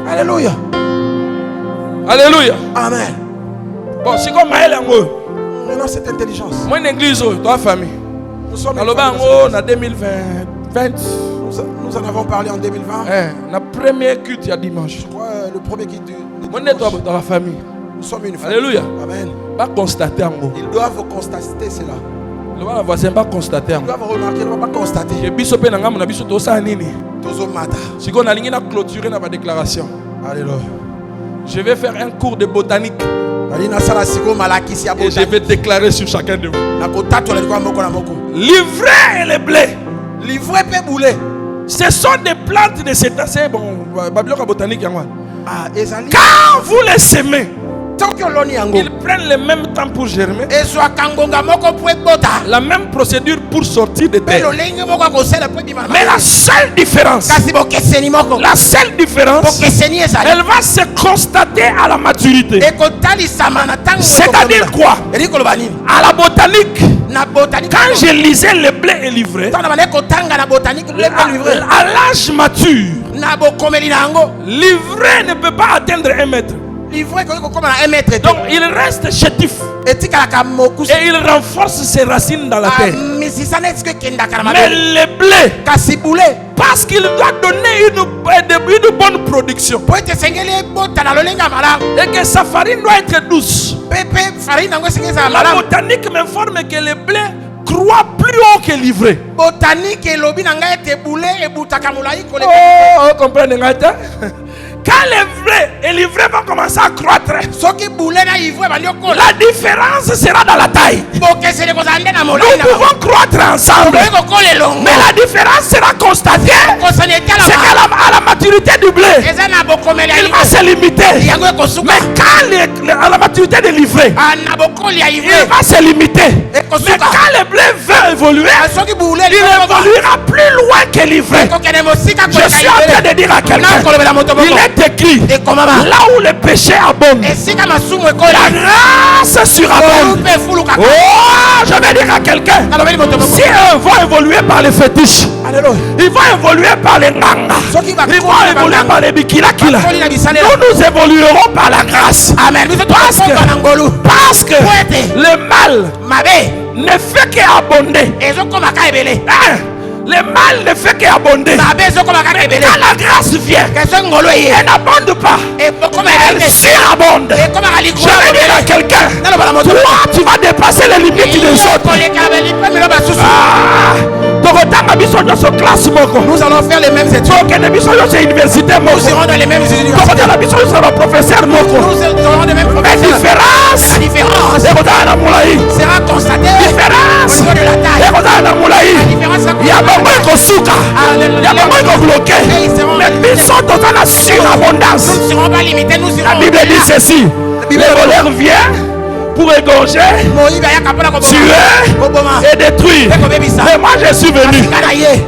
Alléluia. Alléluia. Amen. Bon, c'est comme maintenant cette intelligence. Moi, une église, toi, famille. Nous sommes en 2020. Nous en avons parlé en 2020. La première culte, il y a dimanche. Je crois le premier culte de dimanche. Dans la famille. Nous sommes une famille. Alléluia. Amen. Pas constater en gros. Ils doivent constater cela. Le voisin pas constater. Ils doivent remarquer, ils ne doivent pas constater. Je biso pe nanga mon biso to sa nini. Tozo mata. Si on a ligné na clôturer na ma déclaration. Alléluia. Je vais faire un cours de botanique. Et je vais déclarer sur chacun de vous. L'ivraie et le blé. L'ivraie et le blé. Ce sont des plantes de cétacés. Bon, Babylone botanique. Quand vous les semez, ils prennent le même temps pour germer. La même procédure pour sortir de terre. Mais la seule différence, elle va se constater à la maturité. C'est-à-dire quoi? À la botanique, quand je lisais le blé et l'ivraie, à l'âge mature, l'ivraie ne peut pas atteindre 1 mètre. Donc il reste chétif et il renforce ses racines dans la terre. Mais le blé, parce qu'il doit donner une bonne production et que sa farine doit être douce, la botanique m'informe que le blé croît plus haut que l'ivraie. Oh, comprenez? Quand l'ivraie va commencer à croître, la différence sera dans la taille. Nous pouvons croître ensemble, mais la différence sera constatée. C'est qu'à la maturité du blé, il va se limiter. Mais quand à la maturité de l'ivraie, il va se limiter. Mais quand le blé veut évoluer, il évoluera plus loin que l'ivraie. Je suis en train de dire à quelqu'un, il est écrit, là où le péché abonde, la grâce surabonde. Oh, je vais dire à quelqu'un, si eux vont évoluer par les fétiches, ils vont évoluer par les nanga, ils vont évoluer par les bikila-kila, nous évoluerons par la grâce. Parce que le mal ne fait qu'abonder. Le mal ne fait qu'abonder. Quand la grâce vient, elle n'abonde pas, elle surabonde. Je vais dire à quelqu'un, toi tu vas dépasser les limites des autres. Nous allons faire les mêmes études. Nous irons dans les mêmes universités. Nous aurons les mêmes professeurs. La différence sera constatée au niveau de la taille. La différence sera la Bible dit ceci: le voleur vient pour égorger, tuer et détruire. Mais moi je suis venu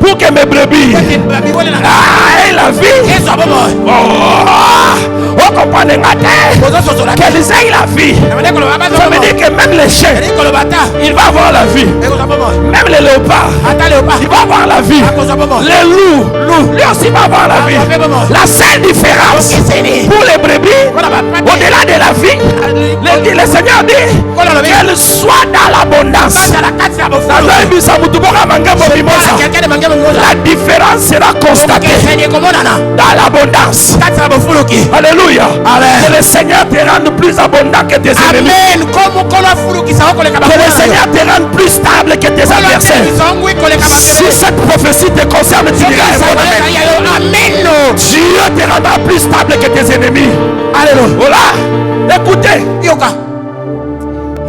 pour que mes brebis aient la vie. Vous comprenez qu'elles aient la vie. Ça veut dire que même les chiens, il va avoir la vie. Même les léopards, il va avoir la vie. Les loups, lui aussi va avoir la vie. La seule différence pour les brebis, au-delà de la vie, le Seigneur dit qu'elle soit dans l'abondance. La différence sera constatée dans l'abondance. Alléluia. Que le Seigneur te rende plus abondant que tes ennemis. Que le Seigneur te rende plus stable que tes adversaires. Si cette prophétie te concerne, tu diras amen. Dieu te rendra plus stable que tes ennemis. Alléluia. Voilà. Écoutez.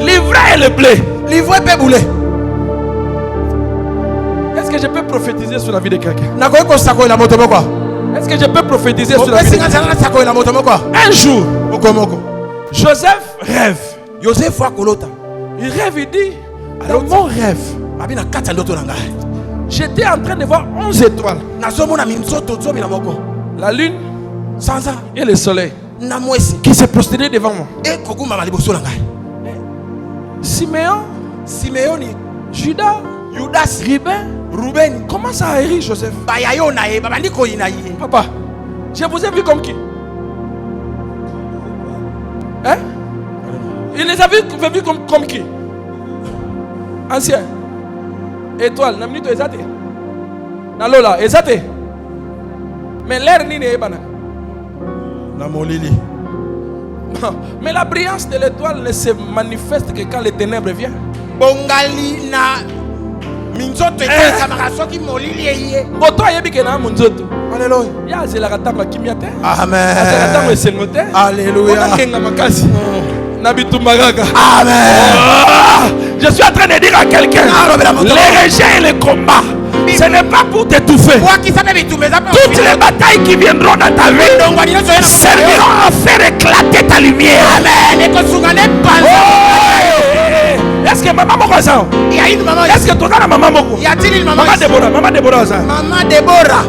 Livrer le blé. Livrer peut bouler. Est-ce que je peux prophétiser sur la vie de quelqu'un? Est-ce que je peux prophétiser sur la vie de quelqu'un? Un jour, Joseph rêve. Il rêve, il dit, dans mon rêve, j'étais en train de voir 11 étoiles. La lune et le soleil qui se prosternaient devant moi. Siméon, Judas, Ruben, comment ça a ri Joseph? Papa, je vous ai vu comme qui? Hein? Il les a vus comme qui? Ancien. Étoile, na minute ezate. Na lola, ezate. Mais l'air ni ne ebana. Na molili. Mais la brillance de l'étoile ne se manifeste que quand les ténèbres viennent. Bongali na minzoto eza makasoki molili eye. Moto ayebi ke na munzoto. Alléluia. Ya zela katamba kimyate. Amen. Zela katamba esengote. Alléluia. Kenga makasi. Na bitumbaga. Amen. Je suis en train de dire à quelqu'un, les rejets et les combats, ce n'est pas pour t'étouffer. Toutes les batailles qui viendront dans ta vie serviront à faire éclater ta lumière. Amen. Est-ce que maman moko ça? Est-ce que toi la maman moko? Y a-t-il une maman? Maman Déborah ça. Maman Déborah.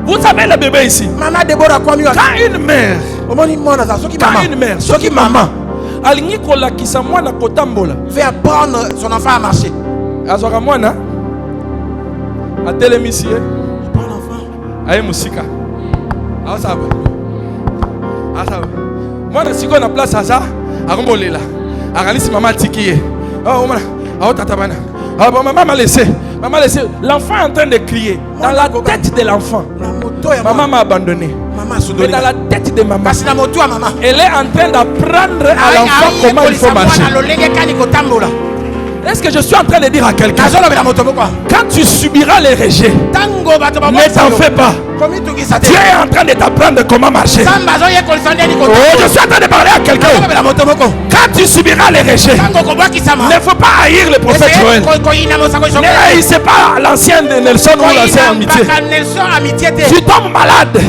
Vous savez le bébé ici. Maman Déborah quoi mieux? Quand une mère, soki maman alingi kolakisa mwana kotambola, veut apprendre son enfant à marcher. Azwaka mwana atelemisi ye. Bon enfant. Aye musika. Asabe. Mwana siko na place asa, akombolela. Akalisi maman tikiye. Oh mwana, oh tata bana. Ah maman m'a laissé. Maman a laissé. L'enfant est en train de crier. Dans la tête de l'enfant, maman m'a abandonné. Mais dans la tête de maman, elle est en train d'apprendre à l'enfant comment il faut marcher. Est-ce que je suis en train de dire à quelqu'un, quand tu subiras les rejets, ne t'en fais pas. Dieu est en train de t'apprendre comment marcher. Oh, je suis en train de parler à quelqu'un. Quand tu subiras les rejets, ne faut pas haïr le prophète Joël. Ne haïssez pas l'ancien de Nelson ou l'ancien amitié. Tu tombes malade.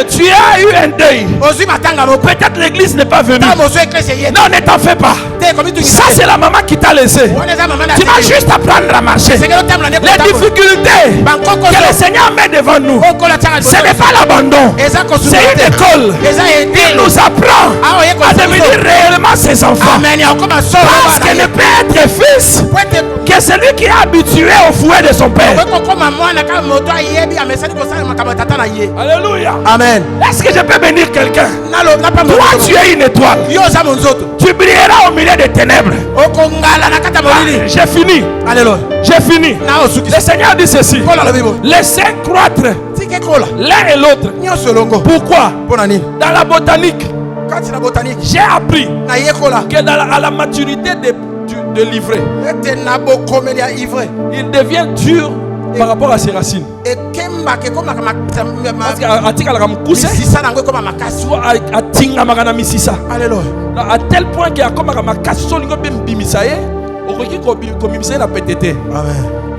Tu as eu un deuil. Peut-être l'église n'est pas venue. Non, ne t'en fais pas. Ça c'est la maman qui t'a laissé. Tu vas juste apprendre à marcher. Les difficultés que le Seigneur met devant nous, ce n'est pas l'abandon, c'est une école. Il nous apprend à devenir réellement ses enfants. Parce qu'il ne peut être fils que celui qui est habitué au fouet de son père. Alléluia. Amen. Est-ce que je peux bénir quelqu'un? Toi tu es une étoile. Tu brilleras au milieu des ténèbres. J'ai fini. Alléluia. J'ai fini. Le Seigneur dit ceci: laissez croître l'un et l'autre. Pourquoi? Dans la botanique, j'ai appris que à la maturité de l'ivraie, il devient dur par rapport à ses racines. À tel point qu'il y a comme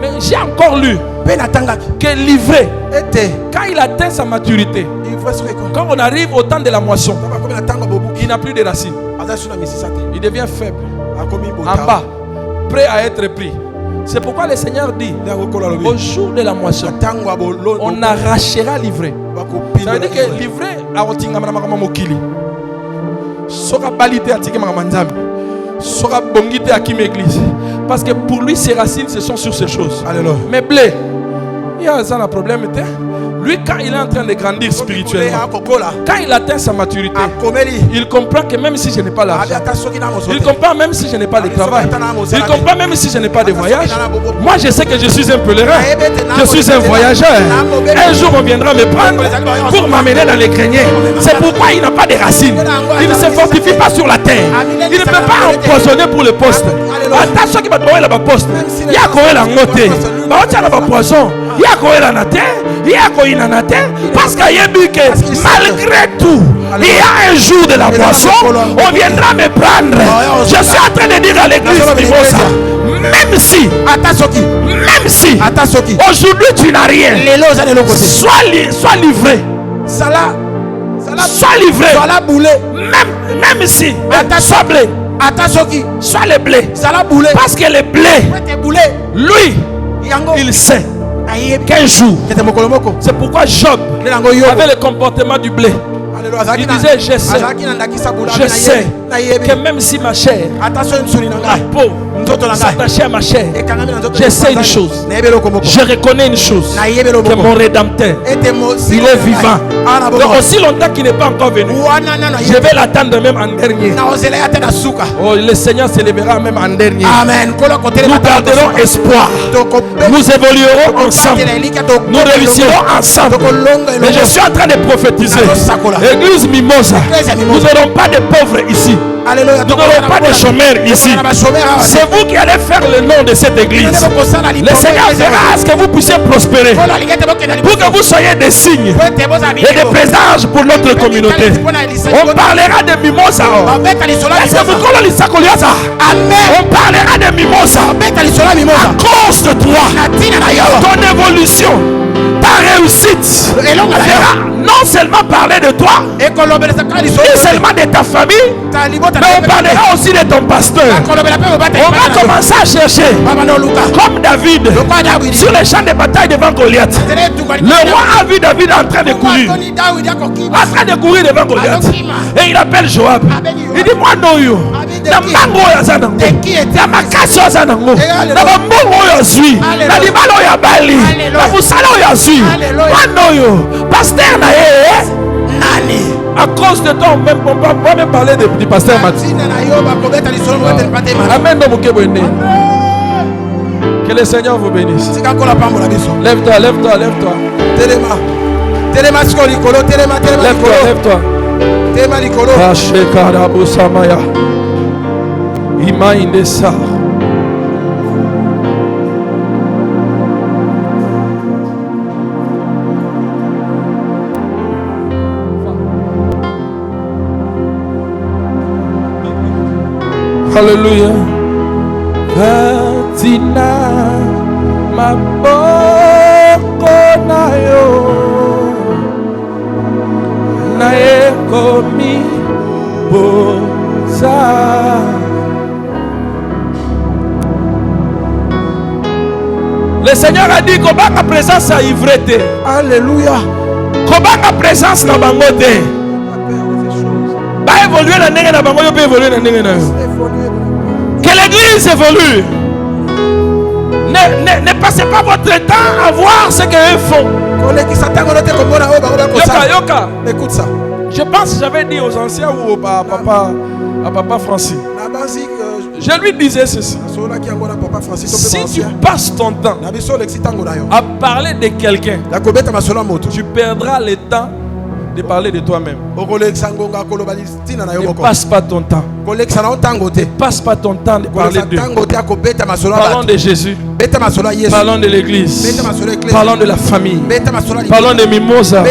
mais j'ai encore lu que l'ivraie, quand il atteint sa maturité, quand on arrive au temps de la moisson, il n'a plus de racines. il devient faible. En bas, prêt à être pris. C'est pourquoi le Seigneur dit, au jour de la moisson, on arrachera l'ivraie. Ça veut dire que l'ivraie a été sera balité à Tika Manzam, sera bongité à Kim Église. Parce que pour lui, ses racines, ce sont sur ces choses. Alléluia. Mais blé, il y a un problème. Lui, quand il est en train de grandir spirituellement, quand il atteint sa maturité, il comprend que même si je n'ai pas l'argent, il comprend même si je n'ai pas de travail, il comprend même si je n'ai pas de voyage, moi je sais que je suis un pèlerin, je suis un voyageur. Un jour on viendra me prendre pour m'amener dans les greniers. C'est pourquoi il n'a pas de racines. Il ne se fortifie pas sur la terre. Il ne peut pas empoisonner pour le poste. Attention qui va trouver la poste. Il y a quoi la montée. Il y a poisson. Il y a quoi la terre. Il y a quoi la terre. Parce qu'il y a malgré tout, il y a un jour de la moisson, on viendra me prendre. Je suis en train de dire à l'église Mimosa, même si aujourd'hui tu n'as rien, sois livré. Sois livré. Même si sois blé. Sois le blé. Parce que le blé, lui, il sait qu'un jour, c'est pourquoi Job avait le comportement du blé. Il disait, je sais que même si ma chair, ma peau s'attachait à ma chair, je sais une chose, je reconnais une chose, que mon Rédempteur, il est vivant. Donc aussi longtemps qu'il n'est pas encore venu, je vais l'attendre même en dernier. Oh, le Seigneur s'élèvera même en dernier. Nous garderons espoir. Nous évoluerons ensemble. Nous réussirons ensemble. Mais je suis en train de prophétiser. Église Mimosa, nous n'aurons pas de pauvres ici. Nous n'aurons pas de chômeurs ici. C'est vous qui allez faire le nom de cette église. Le Seigneur fera à ce que vous puissiez prospérer, pour que vous soyez des signes et des présages pour notre communauté. On parlera de Mimosa. On parlera de Mimosa à cause de toi. Ton évolution, ta réussite non seulement parler de toi, non seulement de ta famille, mais on parlera aussi de ton pasteur. On va commencer à chercher, comme David, sur les champs de bataille devant Goliath. Le roi a vu David en train de courir, devant Goliath. Et il appelle Joab. Il dit, moi non yo, na mango ya zanango, na makasi ya zanango, na bambongo ya zui, na libalo ya bali, na musala ya zui. Moi non yo, pasteur na ye, nani. À cause de toi, on va même parler du pasteur Mathieu. Amen. Que le Seigneur vous bénisse. Lève-toi, lève-toi, lève-toi. Lève-toi, lève-toi. Alléluia. Katina maboko na yo na ekomi boza. Le Seigneur a dit qu'on va présence à ivreté. Alléluia. Qu'on va présence na bangote. Ba évoluer na ndenge na bango yo pe évoluer na ndenge na yo. Que l'église évolue. Ne passez pas votre temps à voir ce qu'eux font. Yoka. Écoute ça. Je pense que j'avais dit aux anciens ou à papa Francis. Je lui disais ceci. Si tu passes ton temps à parler de quelqu'un, tu perdras le temps de parler de toi-même. Ne passe pas ton temps. Ne passe pas ton temps de parler d'eux. Parlons de Jésus. Parlons de l'église. Parlons de la famille. Parlons de Mimosa.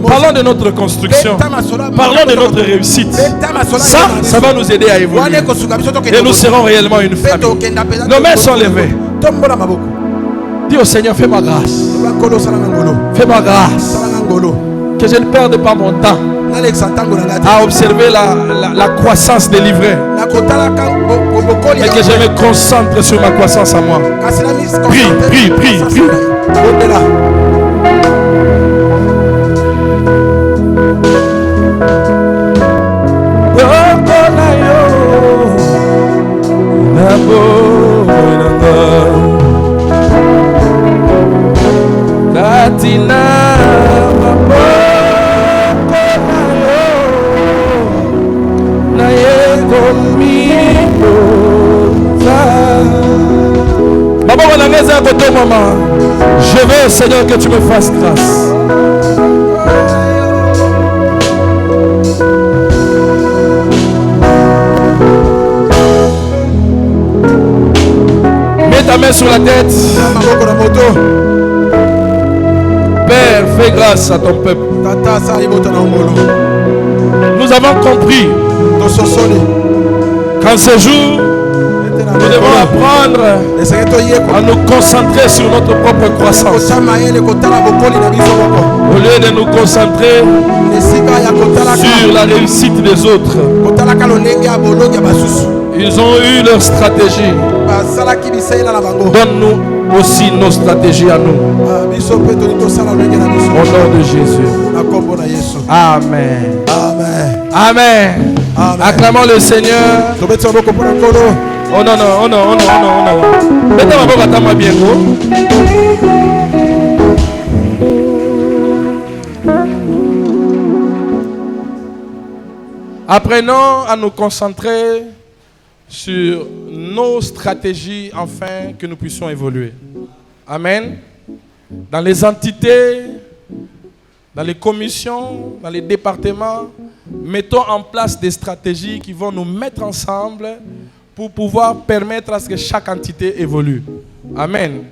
Parlons de notre construction. Parlons de notre réussite. Ça va nous aider à évoluer. Et nous serons réellement une famille. Nos mains sont levées. Dis au Seigneur, fais-moi grâce. Fais-moi grâce. Que je ne perde pas mon temps à observer la croissance des livrets. Mais que je me concentre sur ma croissance à moi. Prie, prie, prie, prie. Maman, je veux, Seigneur, que tu me fasses grâce. Mets ta main sur la tête. Père, fais grâce à ton peuple. Nous avons compris qu'en ce jour, nous devons apprendre à nous concentrer sur notre propre croissance. Au lieu de nous concentrer sur la réussite des autres. Ils ont eu leur stratégie. Donne-nous aussi nos stratégies à nous. Au nom de Jésus. Amen. Amen. Acclamons le Seigneur. Oh non, non, oh non, oh non, oh non, oh non. Mettez-moi bien. Apprenons à nous concentrer sur nos stratégies afin que nous puissions évoluer. Amen. Dans les entités, dans les commissions, dans les départements, mettons en place des stratégies qui vont nous mettre ensemble pour pouvoir permettre à ce que chaque entité évolue. Amen.